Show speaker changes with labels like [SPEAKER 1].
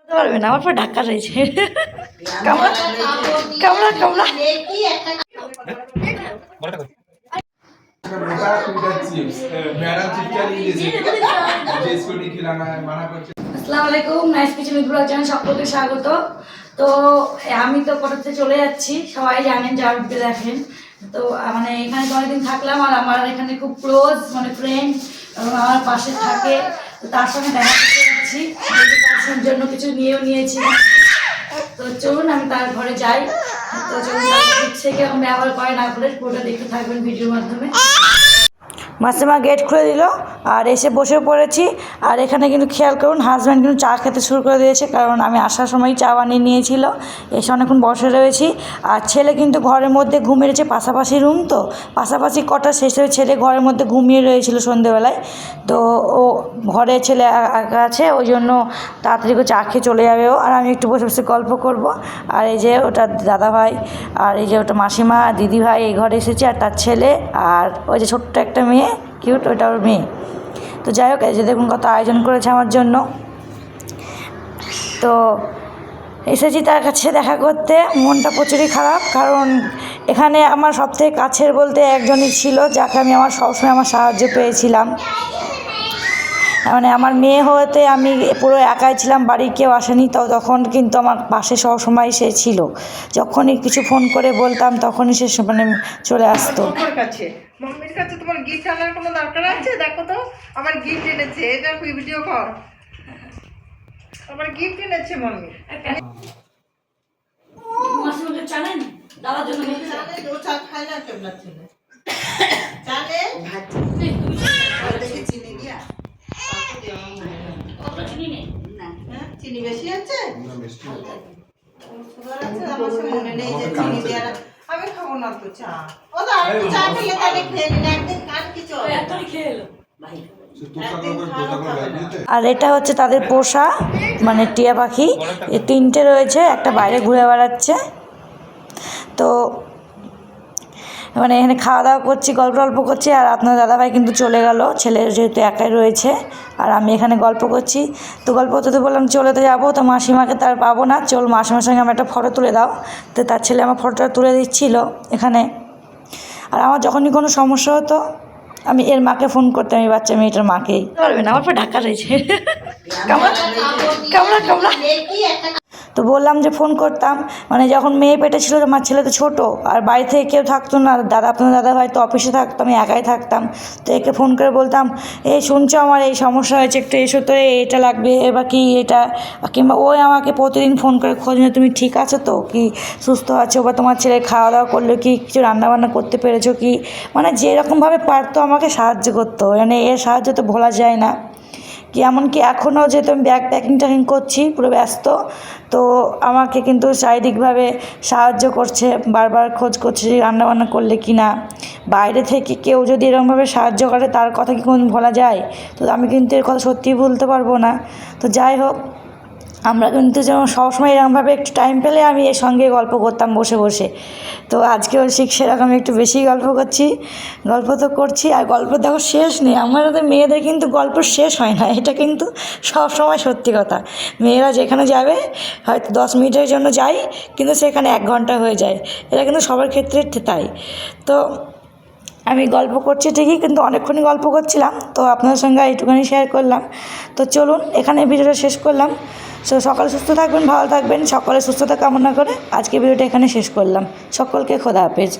[SPEAKER 1] পারবে না, আমার পর ধাক্কা রয়েছে। কামড়া কামড়া কামড়া। আসসালামু আলাইকুম, nice kitchen with blog channel সকলকে স্বাগত। তো আমি তো কোথাতে চলে যাচ্ছি, সবাই জানেন যারা ভিডিও দেখেন। তো মানে এখানে তো অনেকদিন থাকলাম, আর আমার এখানে খুব ক্লোজ মানে ফ্রেন্ড এবং আমার পাশে থাকে। তো তার সঙ্গে দেখা করতে যাচ্ছি, তার জন্য কিছু নিয়েও নিয়েছি। তো চলুন আমি তার ঘরে যাই। তো চলুন সে কেমন ব্যবহার করে না করে পুরোটা দেখতে থাকবেন ভিডিওর মাধ্যমে। মাসিমা গেট খুলে দিল আর এসে বসে পড়েছি। আর এখানে কিন্তু খেয়াল করুন, হাজব্যান্ড কিন্তু চা খেতে শুরু করে দিয়েছে, কারণ আমি আসার সময় চা বানিয়ে নিয়েছিল। এসে অনেকক্ষণ বসে রয়েছি। আর ছেলে কিন্তু ঘরের মধ্যে ঘুমিয়েছে, পাশাপাশি রুম তো পাশাপাশি কটা, শেষে ছেলে ঘরের মধ্যে ঘুমিয়ে রয়েছিল সন্ধেবেলায়। তো ও ঘরে ছেলে একা আছে, ওই জন্য তাড়াতাড়ি করে চা খেয়ে চলে যাবে ও, আর আমি একটু বসে বসে গল্প করব। আর এই যে ওটা দাদা ভাই, আর এই যে ওটা মাসিমা দিদি ভাই এই ঘরে এসেছে, আর তার ছেলে, আর ওই যে ছোট্ট একটা মেয়ে কিউট, ওইটা ওর মেয়ে। তো যাই হোক, এই যে দেখুন কত আয়োজন করেছে আমার জন্য। তো এসেছি তার কাছে দেখা করতে, মনটা প্রচুরই খারাপ, কারণ এখানে আমার সবথেকে কাছের বলতে একজনই ছিল, যাকে আমি আমার সবসময় আমার সাহায্য পেয়েছিলাম। মানে আমার মেয়ে হতে আমি পুরো একাই ছিলাম, বাড়ির কেউ আসেনি, তো তখন কিন্তু আমার পাশে সবসময় সে ছিল। যখনই কিছু ফোন করে বলতাম তখনই সে মানে চলে আসতো।
[SPEAKER 2] মাম্মির কাছে তোমার গিফট আনার কোনো দরকার আছে? দেখো তো আমার গিফট এনেছে, এটা ভিডিও কর। আমার গিফট এনেছে মাম্মি।
[SPEAKER 1] মাসিমাকে জানেন দাদার জন্য
[SPEAKER 2] ও চা খায় না কেমন ছেলে? জানে চিনি দিয়া চিনি বেশি আছে? আমি খাবো না তো চা। ও তো আর চা খেলে তাহলে খেয়ে নিন, একদিন কান কি চল একদমই খেয়ে এলো ভাই।
[SPEAKER 1] আর এটা হচ্ছে তাদের পোষা মানে টিয়া পাখি, এই তিনটে রয়েছে, একটা বাইরে ঘুরে বেড়াচ্ছে। তো মানে এখানে খাওয়া দাওয়া করছি, গল্প করছি, আর আপনার দাদাভাই কিন্তু চলে গেল, ছেলে যেহেতু একাই রয়েছে, আর আমি এখানে গল্প করছি। তো গল্প করতে বললাম চলে তো যাবো, তো মাসিমাকে তার পাবো না, চল মাসিমার সঙ্গে আমার একটা ফটো তুলে দাও। তো তার ছেলে আমার ফটোটা তুলে দিচ্ছিল এখানে। আর আমার যখনই কোনো সমস্যা হতো আমি এর মাকে ফোন করতাম, এই বাচ্চা মেয়েটার মাকেই। পারবে না, আমার পর ধাক্কা রয়েছে। তো বললাম যে ফোন করতাম, মানে যখন মেয়ে পেটে ছিল আমার ছেলে তো ছোটো, আর বাড়ি থেকে কেউ থাকতো না, আপনার দাদা ভাই তো অফিসে থাকতো, আমি একাই থাকতাম। তো একে ফোন করে বলতাম, এই শুনছো আমার এই সমস্যা হয়েছে, একটু এসো তো, এটা লাগবে এবার কি এটা, কিংবা ওই আমাকে প্রতিদিন ফোন করে খোঁজ নিয়ে তুমি ঠিক আছো তো, কি সুস্থ আছো, বা তোমার ছেলে খাওয়া দাওয়া করলো কি, কিছু রান্নাবান্না করতে পেরেছো কি, মানে যেরকমভাবে পারতো আমাকে সাহায্য করতো। মানে এর সাহায্য তো ভোলা যায় না। কি এমনকি এখনও যেহেতু আমি ব্যাগ প্যাকিং করছি, পুরো ব্যস্ত, তো আমাকে কিন্তু চারিদিকভাবে সাহায্য করছে, বারবার খোঁজ করছে যে রান্নাবান্না করলে কি না। বাইরে থেকে কেউ যদি এরকমভাবে সাহায্য করে তার কথা কি কোন ভোলা যায়? তো আমি কিন্তু এর কথা সত্যিই ভুলতে পারবো না। তো যাই হোক, আমরা কিন্তু যেমন সবসময় এরকমভাবে একটু টাইম পেলে আমি এর সঙ্গে গল্প করতাম বসে বসে। তো আজকেও ঠিক সেরকম একটু বেশি গল্প করছি, গল্প তো করছি, আর গল্প দেখো শেষ নেই। আমাদের মেয়েদের কিন্তু গল্প শেষ হয় না, এটা কিন্তু সব সময় সত্যি কথা। মেয়েরা যেখানে যাবে হয়তো 10 মিনিটের জন্য যাই, কিন্তু সেখানে 1 ঘন্টা হয়ে যায়, এটা কিন্তু সবার ক্ষেত্রে তাই। তো আমি গল্প করছি ঠিকই, কিন্তু অনেকক্ষণই গল্প করছিলাম, তো আপনাদের সঙ্গে এইটুখানি শেয়ার করলাম। তো চলুন এখানে ভিডিওটা শেষ করলাম। সকালে সুস্থ থাকবেন, ভালো থাকবেন, সকলের সুস্থতা কামনা করে আজকে ভিডিওটা এখানে শেষ করলাম। সকলকে খোদা হাফেজ।